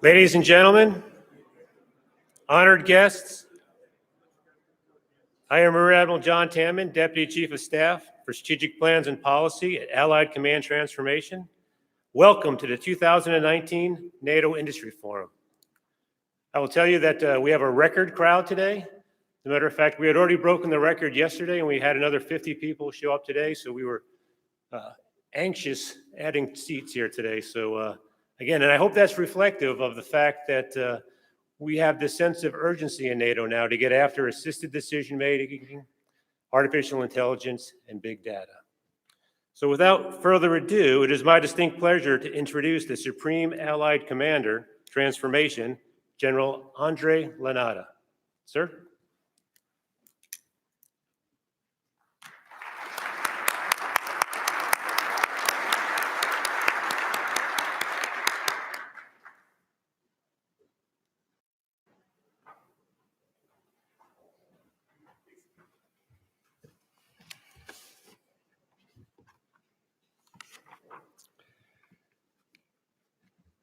Ladies and gentlemen, honored guests, I am Rear Admiral John Tamman, Deputy Chief of Staff for Strategic Plans and Policy at Allied Command Transformation. Welcome to the 2019 NATO-Industry Forum. I will tell you that we have a record crowd today. As a matter of fact, we had already broken the record yesterday and we had another 50 people show up today, so we were anxious adding seats here today. So again, and I hope that's reflective of the fact that we have this sense of urgency in NATO now to get after assisted decision making, artificial intelligence, and big data. So without further ado, it is my distinct pleasure to introduce the Supreme Allied Commander, Transformation, General Andre Lanata. Sir?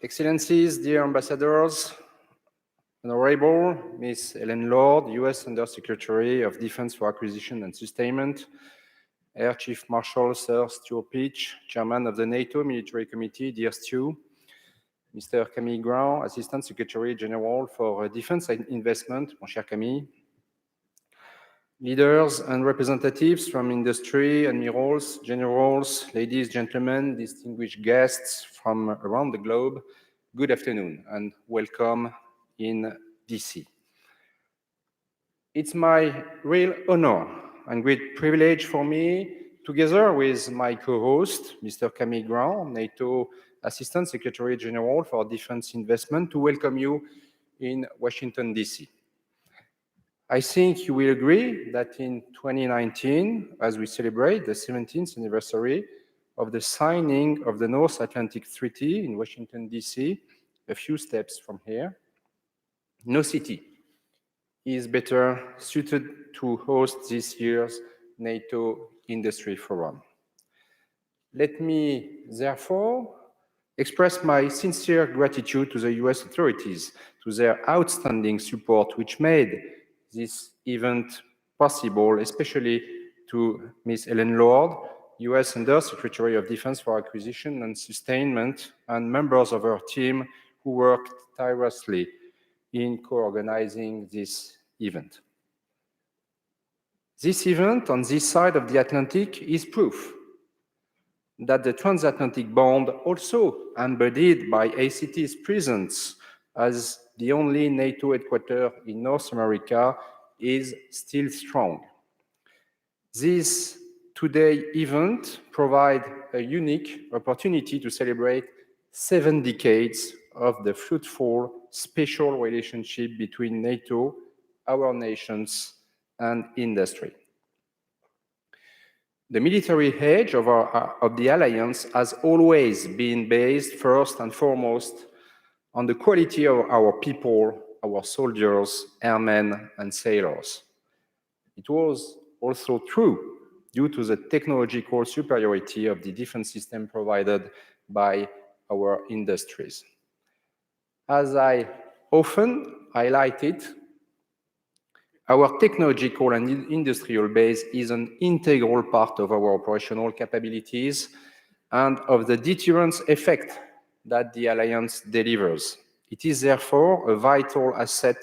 Excellencies, dear ambassadors, Honorable Ms. Helen Lord, U.S. Undersecretary of Defense for Acquisition and Sustainment, Air Chief Marshal Sir Stuart Peach, Chairman of the NATO Military Committee, dear Stu, Mr. Camille Grant, Assistant Secretary General for Defense and Investment, mon cher Camille, leaders and representatives from industry, admirals, generals, ladies, gentlemen, distinguished guests from around the globe, good afternoon and welcome in DC. It's my real honor and great privilege for me, together with my co-host, Mr. Camille Grant, NATO Assistant Secretary General for Defense Investment, to welcome you in Washington, DC. I think you will agree that in 2019, as we celebrate the 17th anniversary of the signing of the North Atlantic Treaty in Washington, D.C., a few steps from here, no city is better suited to host this year's NATO Industry Forum. Let me, therefore, express my sincere gratitude to the US authorities, to their outstanding support which made this event possible, especially to Ms. Helen Lord, US Undersecretary of Defense for Acquisition and Sustainment, and members of her team who worked tirelessly in co-organizing this event. This event on this side of the Atlantic is proof that the transatlantic bond, also embodied by ACT's presence as the only NATO headquarters in North America, is still strong. This today event provides a unique opportunity to celebrate 7 decades of the fruitful, special relationship between NATO, our nations, and industry. The military edge of the alliance has always been based first and foremost on the quality of our people, our soldiers, airmen, and sailors. It was also true due to the technological superiority of the defense system provided by our industries. As I often highlighted, our technological and industrial base is an integral part of our operational capabilities and of the deterrence effect that the alliance delivers. It is therefore a vital asset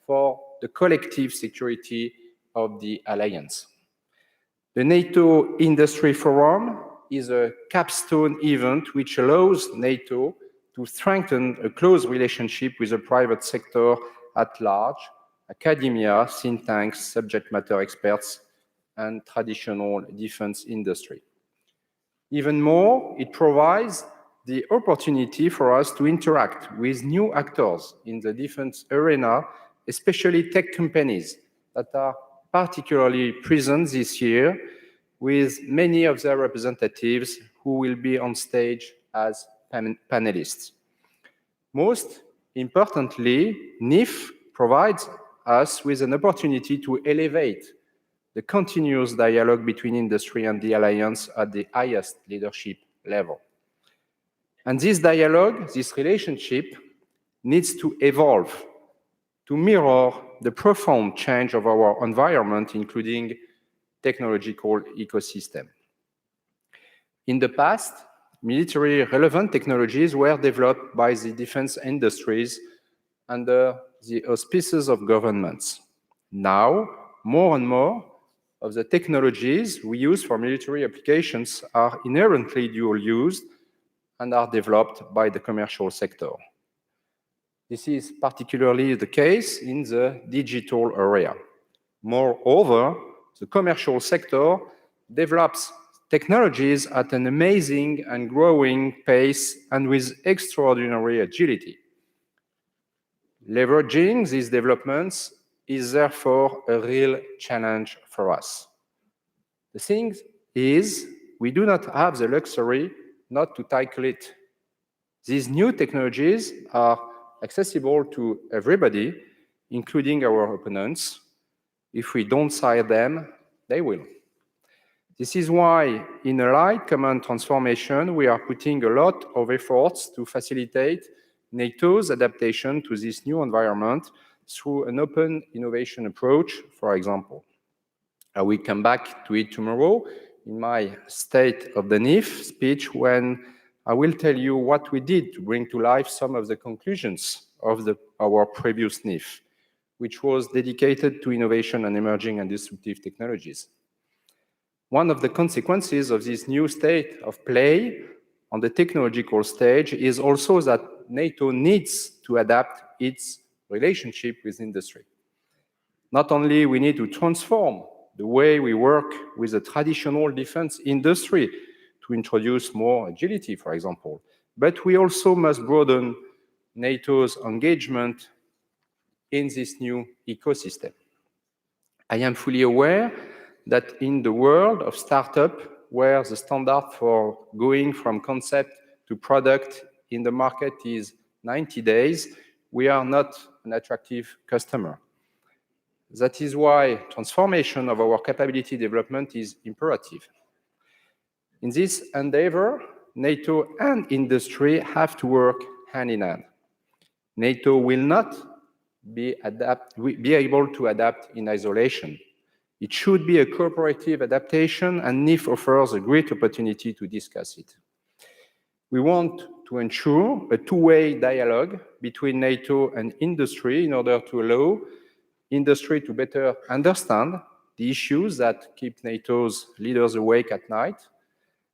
for the collective security of the alliance. The NATO Industry Forum is a capstone event which allows NATO to strengthen a close relationship with the private sector at large, academia, think tanks, subject matter experts, and traditional defense industry. Even more, it provides the opportunity for us to interact with new actors in the defense arena, especially tech companies that are particularly present this year, with many of their representatives who will be on stage as panelists. Most importantly, NIF provides us with an opportunity to elevate the continuous dialogue between industry and the alliance at the highest leadership level. And this dialogue, this relationship, needs to evolve to mirror the profound change of our environment, including technological ecosystem. In the past, military-relevant technologies were developed by the defense industries under the auspices of governments. Now, more and more of the technologies we use for military applications are inherently dual-use and are developed by the commercial sector. This is particularly the case in the digital area. Moreover, the commercial sector develops technologies at an amazing and growing pace and with extraordinary agility. Leveraging these developments is therefore a real challenge for us. The thing is, we do not have the luxury not to tackle it. These new technologies are accessible to everybody, including our opponents. If we don't side them, they will. This is why, in Allied Command Transformation, we are putting a lot of efforts to facilitate NATO's adaptation to this new environment through an open innovation approach, for example. I will come back to it tomorrow in my State of the NIF speech, when I will tell you what we did to bring to life some of the conclusions of our previous NIF, which was dedicated to innovation and emerging and disruptive technologies. One of the consequences of this new state of play on the technological stage is also that NATO needs to adapt its relationship with industry. Not only we need to transform the way we work with the traditional defense industry to introduce more agility, for example, but we also must broaden NATO's engagement in this new ecosystem. I am fully aware that in the world of startup, where the standard for going from concept to product in the market is 90 days, we are not an attractive customer. That is why transformation of our capability development is imperative. In this endeavor, NATO and industry have to work hand in hand. NATO will not be able to adapt in isolation. It should be a cooperative adaptation, and NIF offers a great opportunity to discuss it. We want to ensure a two-way dialogue between NATO and industry in order to allow industry to better understand the issues that keep NATO's leaders awake at night,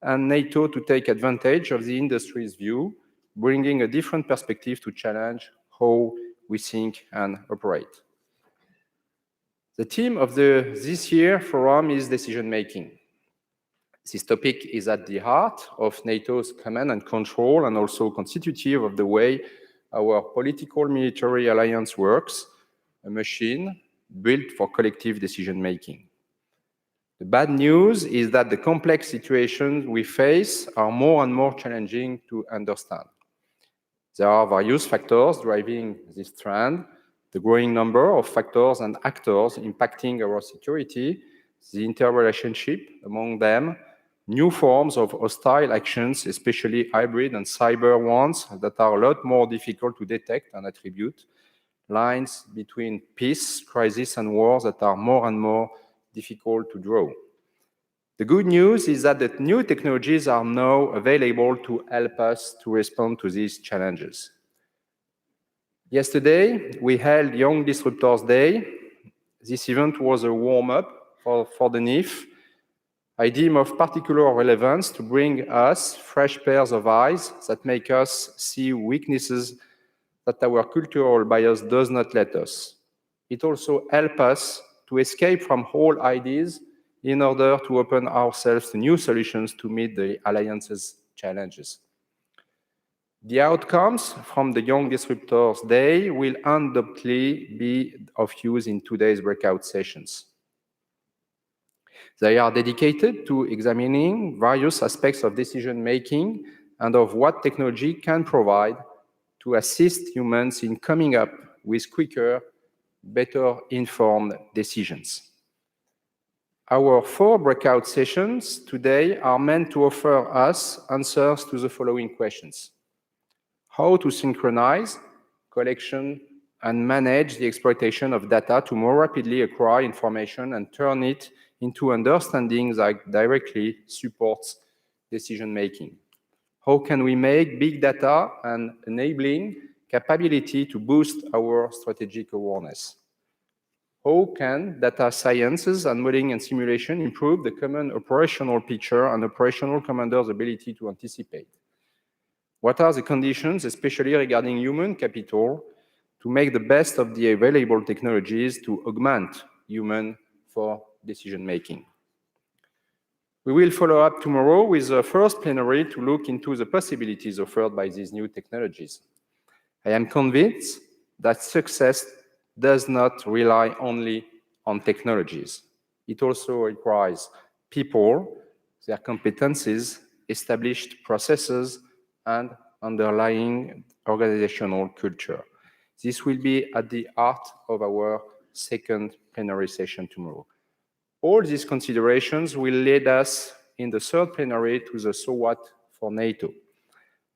and NATO to take advantage of the industry's view, bringing a different perspective to challenge how we think and operate. The theme of this year's forum is decision-making. This topic is at the heart of NATO's command and control, and also constitutive of the way our political military alliance works, a machine built for collective decision-making. The bad news is that the complex situations we face are more and more challenging to understand. There are various factors driving this trend: the growing number of factors and actors impacting our security, the interrelationship among them, new forms of hostile actions, especially hybrid and cyber ones, that are a lot more difficult to detect and attribute, lines between peace, crisis, and wars that are more and more difficult to draw. The good news is that the new technologies are now available to help us to respond to these challenges. Yesterday, we held Young Disruptors Day. This event was a warm-up for the NIF. I deem of particular relevance to bring us fresh pairs of eyes that make us see weaknesses that our cultural bias does not let us. It also helps us to escape from old ideas in order to open ourselves to new solutions to meet the Alliance's challenges. The outcomes from the Young Disruptors Day will undoubtedly be of use in today's breakout sessions. They are dedicated to examining various aspects of decision-making and of what technology can provide to assist humans in coming up with quicker, better informed decisions. Our 4 breakout sessions today are meant to offer us answers to the following questions. How to synchronize, collection, and manage the exploitation of data to more rapidly acquire information and turn it into understanding that directly supports decision-making. How can we make big data an enabling capability to boost our strategic awareness? How can data sciences and modeling and simulation improve the common operational picture and operational commander's ability to anticipate? What are the conditions, especially regarding human capital, to make the best of the available technologies to augment human for decision-making? We will follow up tomorrow with the first plenary to look into the possibilities offered by these new technologies. I am convinced that success does not rely only on technologies. It also requires people, their competencies, established processes, and underlying organizational culture. This will be at the heart of our second plenary session tomorrow. All these considerations will lead us in the third plenary to the so what for NATO.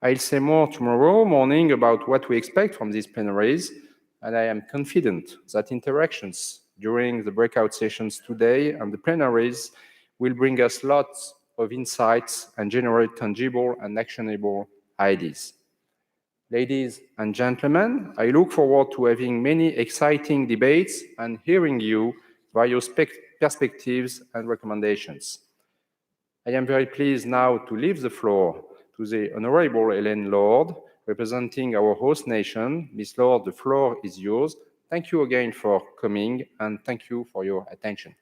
I'll say more tomorrow morning about what we expect from these plenaries, and I am confident that interactions during the breakout sessions today and the plenaries will bring us lots of insights and generate tangible and actionable ideas. Ladies and gentlemen, I look forward to having many exciting debates and hearing you various perspectives and recommendations. I am very pleased now to leave the floor to the Honorable Hélène Lord, representing our host nation. Ms. Lord, the floor is yours. Thank you again for coming, and thank you for your attention.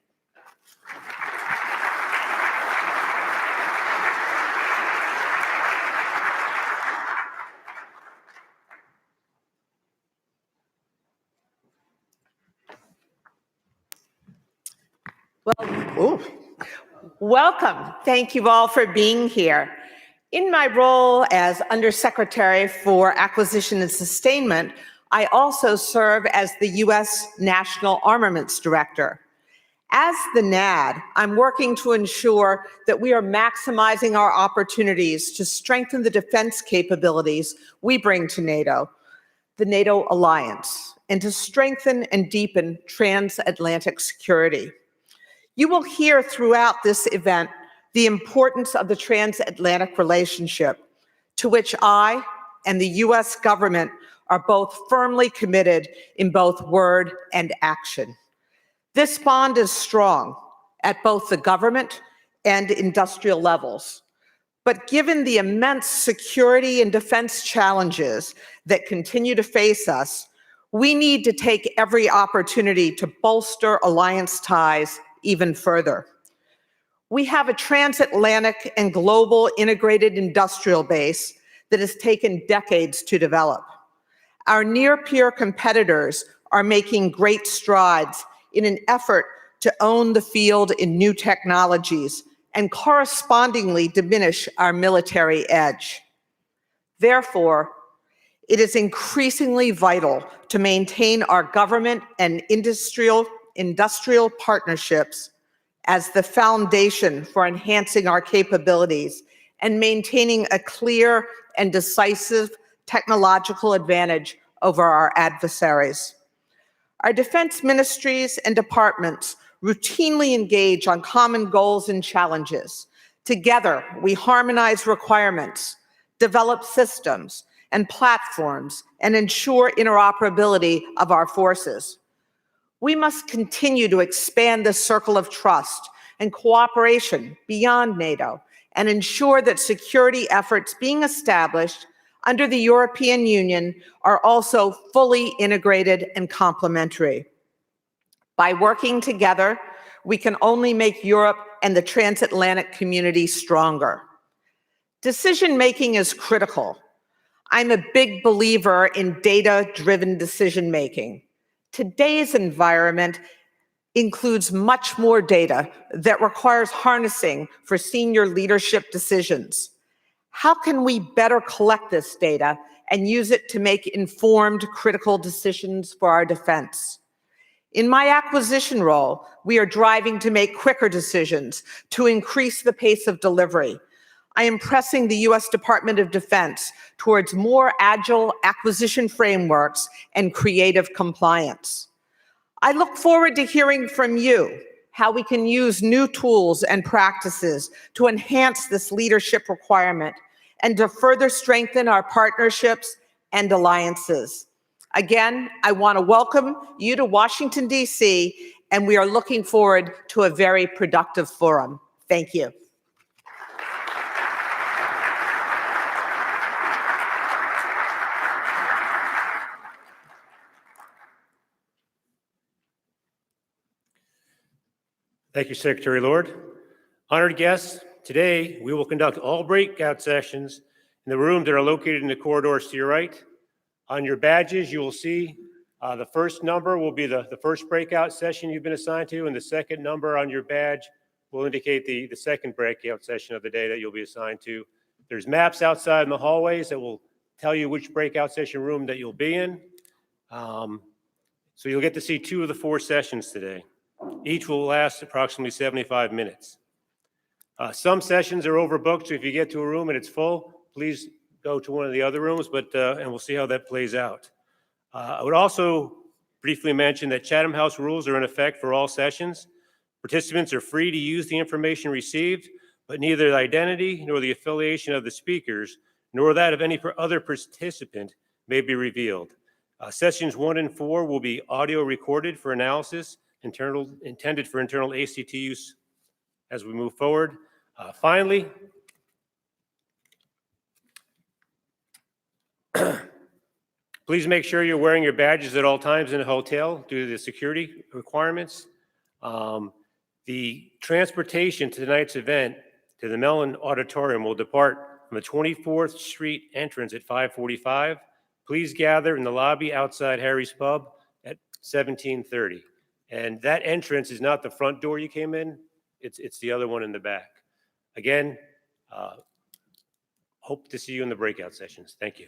Welcome. Thank you all for being here. In my role as Undersecretary for Acquisition and Sustainment, I also serve as the U.S. National Armaments Director. As the NAD, I'm working to ensure that we are maximizing our opportunities to strengthen the defense capabilities we bring to NATO, the NATO alliance, and to strengthen and deepen transatlantic security. You will hear throughout this event the importance of the transatlantic relationship, to which I and the U.S. government are both firmly committed in both word and action. This bond is strong at both the government and industrial levels. But given the immense security and defense challenges that continue to face us, we need to take every opportunity to bolster alliance ties even further. We have a transatlantic and global integrated industrial base that has taken decades to develop. Our near-peer competitors are making great strides in an effort to own the field in new technologies and correspondingly diminish our military edge. Therefore, it is increasingly vital to maintain our government and industrial partnerships as the foundation for enhancing our capabilities and maintaining a clear and decisive technological advantage over our adversaries. Our defense ministries and departments routinely engage on common goals and challenges. Together, we harmonize requirements, develop systems and platforms, and ensure interoperability of our forces. We must continue to expand the circle of trust and cooperation beyond NATO and ensure that security efforts being established under the European Union are also fully integrated and complementary. By working together, we can only make Europe and the transatlantic community stronger. Decision-making is critical. I'm a big believer in data-driven decision-making. Today's environment includes much more data that requires harnessing for senior leadership decisions. How can we better collect this data and use it to make informed, critical decisions for our defense? In my acquisition role, we are driving to make quicker decisions to increase the pace of delivery. I am pressing the U.S. Department of Defense towards more agile acquisition frameworks and creative compliance. I look forward to hearing from you how we can use new tools and practices to enhance this leadership requirement and to further strengthen our partnerships and alliances. Again, I want to welcome you to Washington, D.C., and we are looking forward to a very productive forum. Thank you. Thank you, Secretary Lord. Honored guests, today we will conduct all breakout sessions in the rooms that are located in the corridors to your right. On your badges, you will see the first number will be the first breakout session you've been assigned to, and the second number on your badge will indicate the second breakout session of the day that you'll be assigned to. There's maps outside in the hallways that will tell you which breakout session room that you'll be in. So you'll get to see 2 of the 4 sessions today. Each will last approximately 75 minutes. Some sessions are overbooked, so if you get to a room and it's full, please go to one of the other rooms, and we'll see how that plays out. I would also briefly mention that Chatham House rules are in effect for all sessions. Participants are free to use the information received, but neither the identity nor the affiliation of the speakers, nor that of any other participant may be revealed. Sessions 1 and 4 will be audio recorded for analysis, intended for internal ACT use as we move forward. Finally, please make sure you're wearing your badges at all times in a hotel due to the security requirements. The transportation to tonight's event to the Mellon Auditorium will depart from the 24th Street entrance at 5:45. Please gather in the lobby outside Harry's Pub at 17:30. And that entrance is not the front door you came in, it's the other one in the back. Again, hope to see you in the breakout sessions. Thank you.